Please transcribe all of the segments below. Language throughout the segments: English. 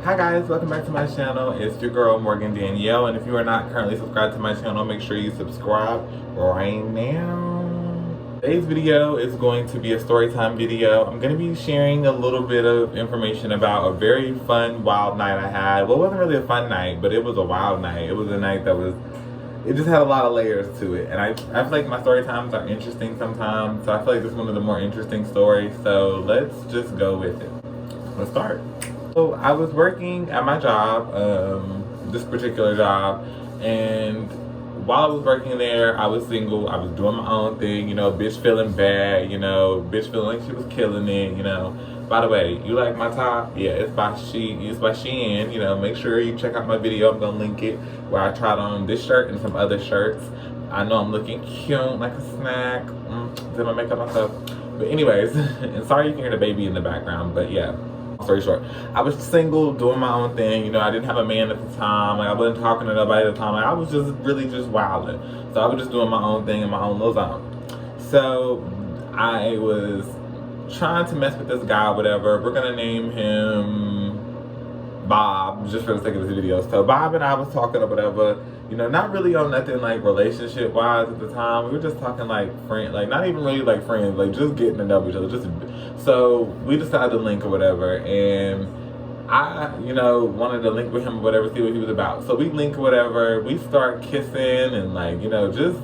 Hi guys, welcome back to my channel. It's your girl Morgan Danielle, and if you are not currently subscribed to my channel, make sure you subscribe right now. Today's video is going to be a story time video. I'm going to be sharing a little bit of information about a very fun, wild night I had. Well, it wasn't really a fun night, but it was a wild night. It was a night that it just had a lot of layers to it. And I feel like my story times are interesting sometimes, so I feel like this is one of the more interesting stories. So let's just go with it. Let's start. So I was working at my job, this particular job, and while I was working there, I was single. I was doing my own thing, bitch feeling bad, bitch feeling like she was killing it, By the way, you like my top? Yeah, it's by Shein, make sure you check out my video. I'm gonna link it where I tried on this shirt and some other shirts. I know I'm looking cute like a snack. Did my makeup myself? But anyways, and sorry you can hear the baby in the background, but yeah. Story short, I was single, doing my own thing. I didn't have a man at the time. Like, I wasn't talking to nobody at the time. Like, I was just really just wilding. So I was just doing my own thing in my own little zone. So I was trying to mess with this guy, whatever. We're gonna name him Bob, just for the sake of this video. So Bob and I was talking or whatever, not really on nothing like relationship wise at the time. We were just talking like friends, like not even really like friends, like just getting to know each other. So we decided to link or whatever, and I, wanted to link with him or whatever, see what he was about. So we link or whatever, we start kissing and like, just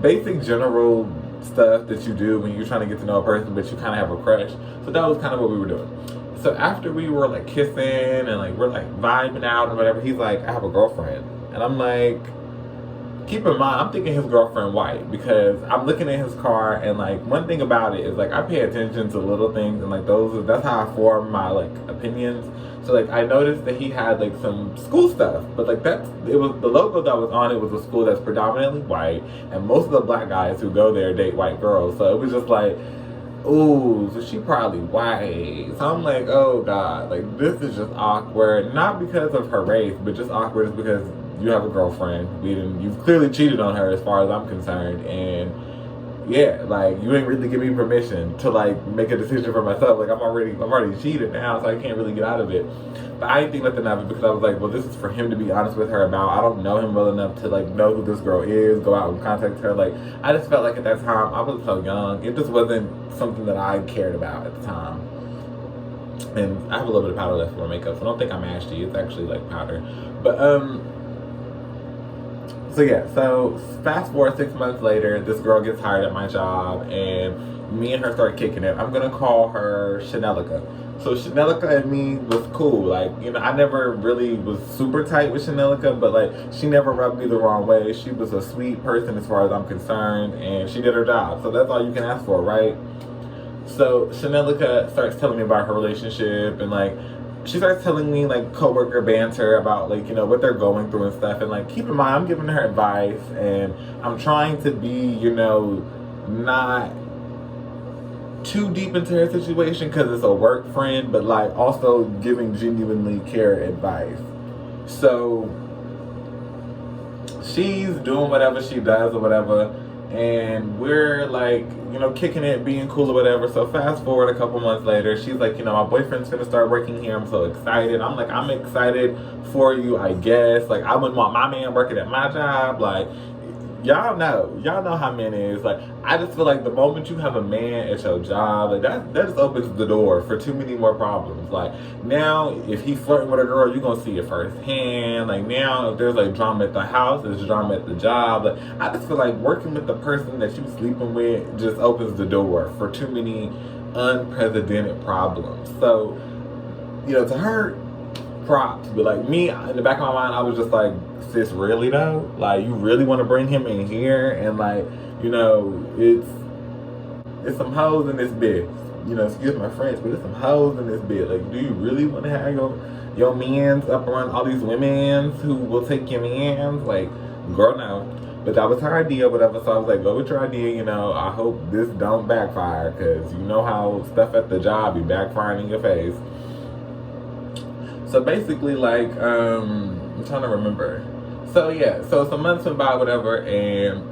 basic general stuff that you do when you're trying to get to know a person, but you kind of have a crush. So that was kind of what we were doing. So after we were like kissing and like we're like vibing out or whatever, he's like, I have a girlfriend. And I'm like, keep in mind, I'm thinking his girlfriend white, because I'm looking at his car, and like one thing about it is like I pay attention to little things, and like that's how I form my like opinions. So like I noticed that he had like some school stuff, but like it was the logo that was on it was a school that's predominantly white, and most of the black guys who go there date white girls. So it was just like, ooh, so she probably white. So I'm like, oh God, like this is just awkward. Not because of her race, but just awkward is because you have a girlfriend. You've clearly cheated on her as far as I'm concerned. And yeah, like you ain't really giving me permission to like make a decision for myself. Like I'm already cheated now, so I can't really get out of it. But I didn't think nothing of it, because I was like, well, this is for him to be honest with her about. I don't know him well enough to like know who this girl is, go out and contact her. Like I just felt like at that time I was so young, it just wasn't something that I cared about at the time. And I have a little bit of powder left for my makeup, so I don't think I'm ashy. It's actually like powder. But so yeah, so fast forward 6 months later, this girl gets hired at my job, and me and her start kicking it. I'm gonna call her Chanelica. So Chanelica and me was cool. Like, I never really was super tight with Chanelica, but like she never rubbed me the wrong way. She was a sweet person as far as I'm concerned, and she did her job. So that's all you can ask for, right? So Chanelica starts telling me about her relationship, and like she starts telling me like coworker banter about like what they're going through and stuff. And like keep in mind, I'm giving her advice, and I'm trying to be not too deep into her situation because it's a work friend, but like also giving genuinely care advice. So she's doing whatever she does or whatever, and we're like kicking it, being cool or whatever. So fast forward a couple months later, she's like, my boyfriend's gonna start working here. I'm so excited. I'm like, I'm excited for you, I guess. Like, I wouldn't want my man working at my job. Like, y'all know how men is. Like, I just feel like the moment you have a man at your job, like that just opens the door for too many more problems. Like, now if he's flirting with a girl, you're gonna see it firsthand. Like, now if there's like drama at the house, there's drama at the job. Like, I just feel like working with the person that you're sleeping with just opens the door for too many unprecedented problems. So, to her, props. But like me, in the back of my mind, I was just like, sis, really though? Like, you really want to bring him in here? And like, it's some hoes in this bitch. Excuse my French, but it's some hoes in this bitch. Like, do you really want to have your mans up around all these women who will take your mans? Like, girl, no. But that was her idea, whatever. So I was like, go with your idea. I hope this don't backfire, because you know how stuff at the job be backfiring in your face. So basically, like, I'm trying to remember. So yeah, so some months went by, whatever, and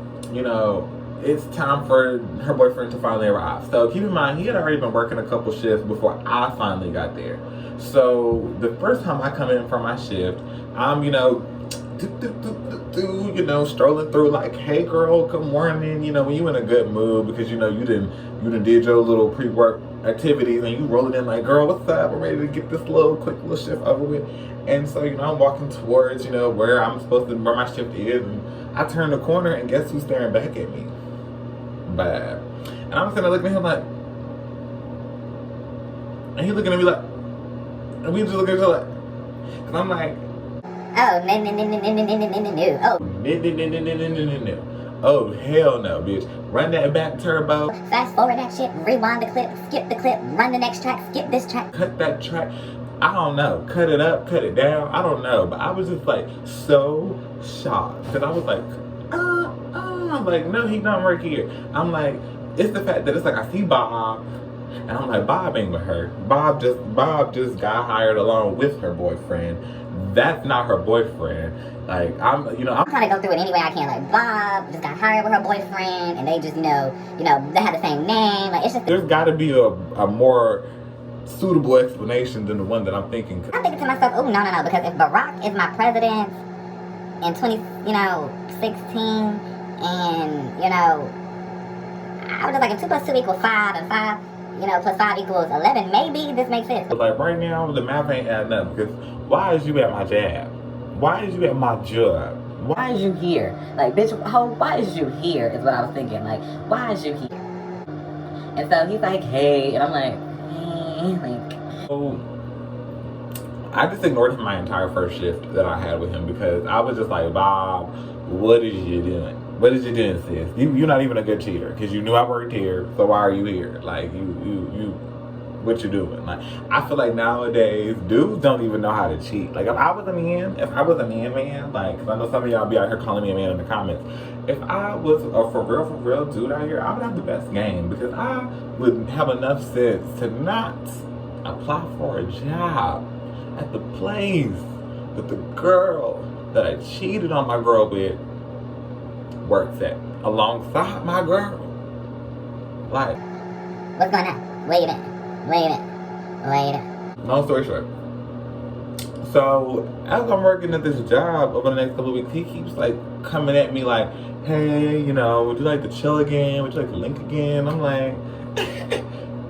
it's time for her boyfriend to finally arrive. So keep in mind, he had already been working a couple shifts before I finally got there. So the first time I come in for my shift, I'm, strolling through like, hey girl, good morning. When you in a good mood because you done did your little pre-work activities and you rolling in like, girl, what's up? I'm ready to get this quick little shift over with. And so, I'm walking towards, where where my shift is, and I turn the corner and guess who's staring back at me? Bad. And I'm sitting there looking at him like, and he looking at me like, and we just looking at each other like, and I'm like, oh, no, no, no, no, no, no, no, no, no, no. Oh. No. Oh, hell no, bitch. Run that back turbo. Fast forward that shit, rewind the clip, skip the clip, run the next track, skip this track. Cut that track. I don't know. Cut it up, cut it down. I don't know. But I was just like so shocked. Because I was like, like, no, he's not right here. I'm like, it's the fact that it's like I see Bob. And I'm like, Bob ain't with her. Bob just got hired along with her boyfriend. That's not her boyfriend. Like, I'm trying to go through it any way I can. Like, Bob just got hired with her boyfriend, and they just, they have the same name. Like, it's just. There's got to be a more suitable explanation than the one that I'm thinking. I'm thinking to myself, oh, no, because if Barack is my president in 2016, and, I was just like, if 2 plus 2 equals 5, and 5, plus 5 equals 11, maybe this makes sense. But like right now, the math ain't adding up because why is you at my job? Why is you at my job? Why is you here? Like, bitch, why is you here is what I was thinking. Like, why is you here? And so he's like, hey, and I'm like, hey, like. So, I just ignored him my entire first shift that I had with him because I was just like, Bob, what is you doing? What is you doing, sis? You're not even a good cheater because you knew I worked here, so why are you here? Like, what you doing? Like, I feel like nowadays dudes don't even know how to cheat. Like, if I was a man, like, cause I know some of y'all be out here calling me a man in the comments. If I was a for real dude out here, I would have the best game because I would have enough sense to not apply for a job at the place that the girl that I cheated on my girl with works at alongside my girl. Like, what's going on? Wait a minute. Long story short. So as I'm working at this job over the next couple of weeks, he keeps like coming at me like, hey, would you like to chill again? Would you like to link again? I'm like,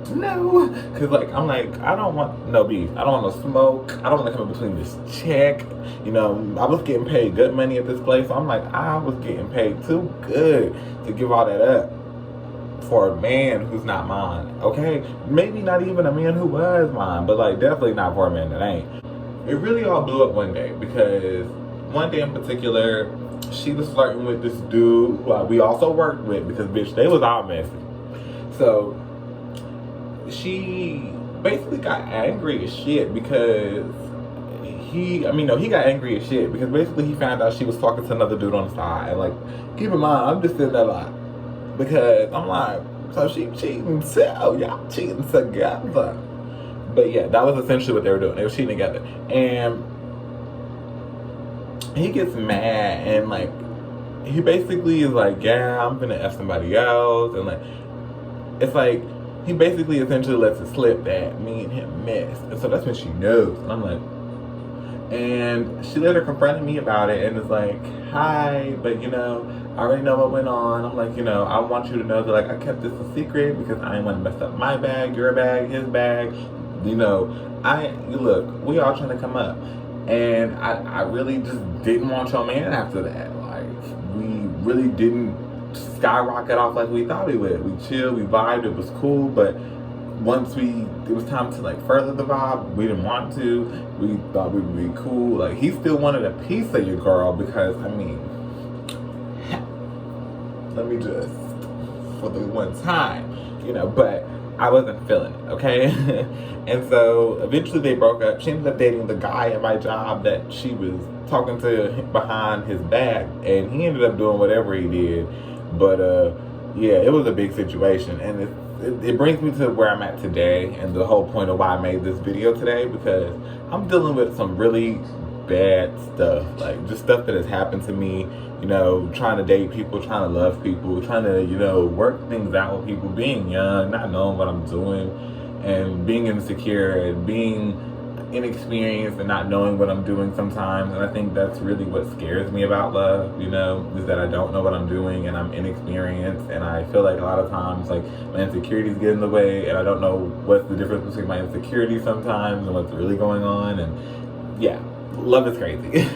no. Cause like, I'm like, I don't want no beef. I don't want no smoke. I don't want to come in between this check. I was getting paid good money at this place. So I'm like, I was getting paid too good to give all that up for a man who's not mine. Okay? Maybe not even a man who was mine, but like definitely not for a man that ain't. It really all blew up one day because one day in particular, she was flirting with this dude who we also worked with because bitch, they was all messy. So she basically got angry as shit because he got angry as shit because basically he found out she was talking to another dude on the side. And like, keep in mind, I'm just sitting there like, because I'm like, so she cheating, so y'all cheating together. But yeah, that was essentially what they were doing. They were cheating together. And he gets mad and like, he basically is like, yeah, I'm gonna F somebody else. And like, it's like, he basically essentially lets it slip that me and him messed. And so that's when she knows. And I'm like, and she later confronted me about it and it's like, hi, but I already know what went on. I'm like, I want you to know that like I kept this a secret because I didn't want to mess up my bag, your bag, his bag. Look, we all trying to come up. And I really just didn't want your man after that. Like, we really didn't skyrocket off like we thought we would. We chilled, we vibed, it was cool, but once it was time to like further the vibe, we didn't want to. We thought we would be cool. Like, he still wanted a piece of your girl because, let me just, for the one time, but I wasn't feeling it, okay? And so eventually they broke up. She ended up dating the guy at my job that she was talking to behind his back, and he ended up doing whatever he did. But yeah, it was a big situation, and it brings me to where I'm at today, and the whole point of why I made this video today, because I'm dealing with some really bad stuff, like just stuff that has happened to me, trying to date people, trying to love people, trying to, work things out with people, being young, not knowing what I'm doing, and being insecure, and being inexperienced and not knowing what I'm doing sometimes. And I think that's really what scares me about love, you know, is that I don't know what I'm doing and I'm inexperienced. And I feel like a lot of times, like, my insecurities get in the way and I don't know what's the difference between my insecurities sometimes and what's really going on. And yeah, love is crazy.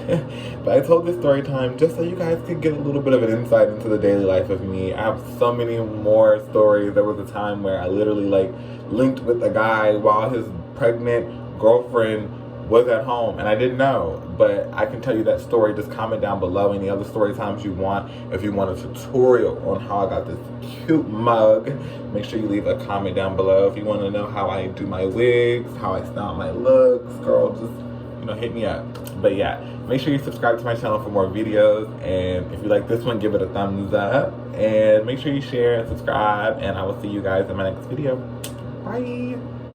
But I told this story time just so you guys could get a little bit of an insight into the daily life of me. I have so many more stories. There was a time where I literally like linked with a guy while his pregnant girlfriend was at home and I didn't know, but I can tell you that story. Just comment down below any other story times you want. If you want a tutorial on how I got this cute mug, make sure you leave a comment down below. If you want to know how I do my wigs, how I style my looks, girl, just, you know, hit me up. But yeah, make sure you subscribe to my channel for more videos, and if you like this one, give it a thumbs up, and make sure you share and subscribe, and I will see you guys in my next video. Bye.